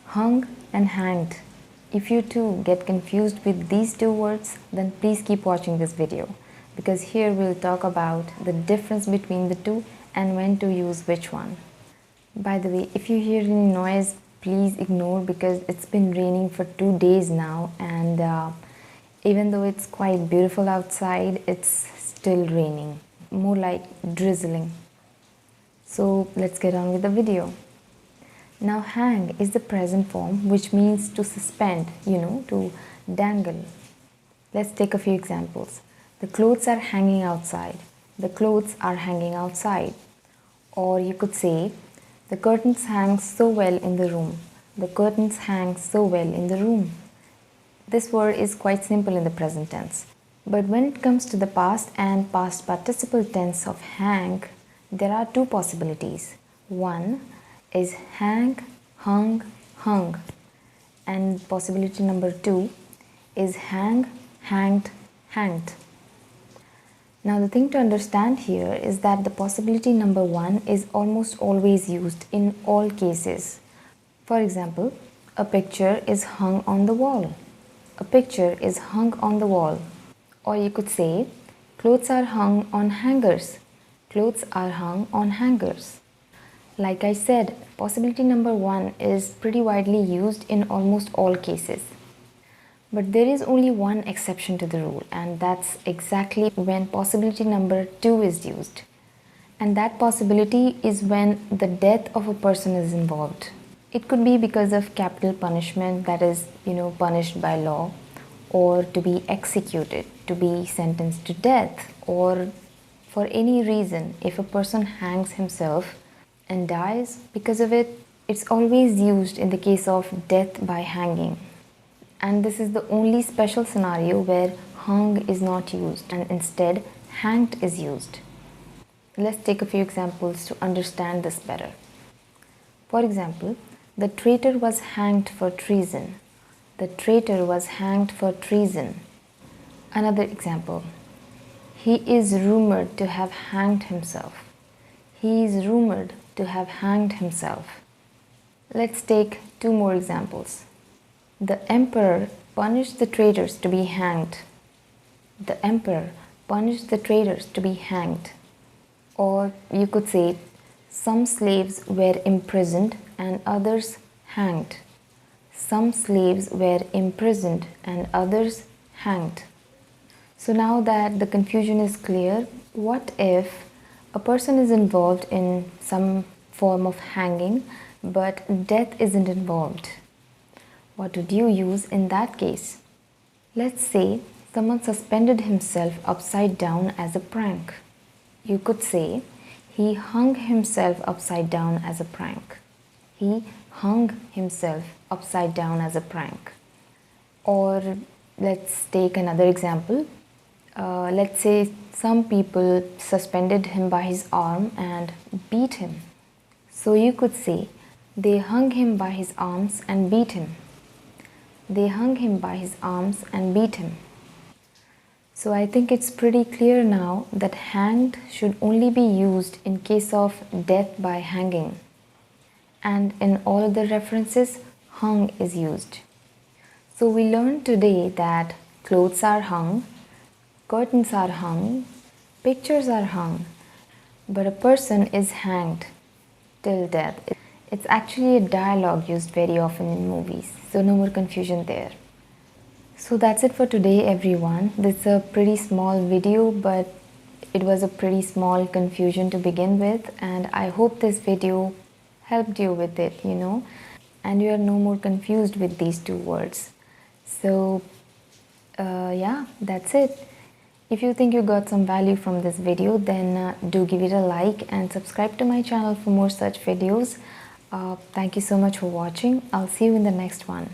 hung and hanged. If you too get confused with these two words, then please keep watching this video, because here we'll talk about the difference between the two and when to use which one. By the way, if you hear any noise, please ignore, because it's been raining for 2 days now, and even though it's quite beautiful outside, it's still raining, more like drizzling. So let's get on with the video. Now hang is the present form, which means to suspend, to dangle. Let's take a few examples. The clothes are hanging outside. The clothes are hanging outside. Or you could say, the curtains hang so well in the room. The curtains hang so well in the room. This word is quite simple in the present tense. But when it comes to the past and past participle tense of hang, there are two possibilities. One is hang, hung, hung. And possibility number 2 is hang, hanged, hanged. Now the thing to understand here is that the possibility number 1 is almost always used in all cases. For example, a picture is hung on the wall. A picture is hung on the wall. Or you could say, clothes are hung on hangers. Clothes are hung on hangers. Like I said, possibility number 1 is pretty widely used in almost all cases. But there is only one exception to the rule, and that's exactly when possibility number 2 is used. And that possibility is when the death of a person is involved. It could be because of capital punishment, that is, punished by law, or to be executed, to be sentenced to death, or for any reason. If a person hangs himself and dies because of it, it's always used in the case of death by hanging. And this is the only special scenario where hung is not used and instead hanged is used. Let's take a few examples to understand this better. For example, the traitor was hanged for treason. The traitor was hanged for treason. Another example, he is rumored to have hanged himself. He is rumored to have hanged himself. Let's take 2 more examples. The emperor punished the traitors to be hanged. The emperor punished the traitors to be hanged. Or you could say, some slaves were imprisoned and others hanged. Some slaves were imprisoned and others hanged. So now that the confusion is clear, what if a person is involved in some form of hanging, but death isn't involved? What would you use in that case? Let's say someone suspended himself upside down as a prank. You could say, he hung himself upside down as a prank. He hung himself upside down as a prank. Or let's take another example. Let's say some people suspended him by his arm and beat him. So you could say, they hung him by his arms and beat him. They hung him by his arms and beat him. So I think it's pretty clear now that hanged should only be used in case of death by hanging. And in all other references, hung is used. So we learned today that clothes are hung, curtains are hung, pictures are hung, but a person is hanged till death. It's actually a dialogue used very often in movies, so no more confusion there. So that's it for today, everyone. This is a pretty small video, but it was a pretty small confusion to begin with, and I hope this video helped you with it, and you are no more confused with these 2 words. So yeah, that's it. If you think you got some value from this video, then do give it a like and subscribe to my channel for more such videos. Thank you so much for watching. I'll see you in the next one.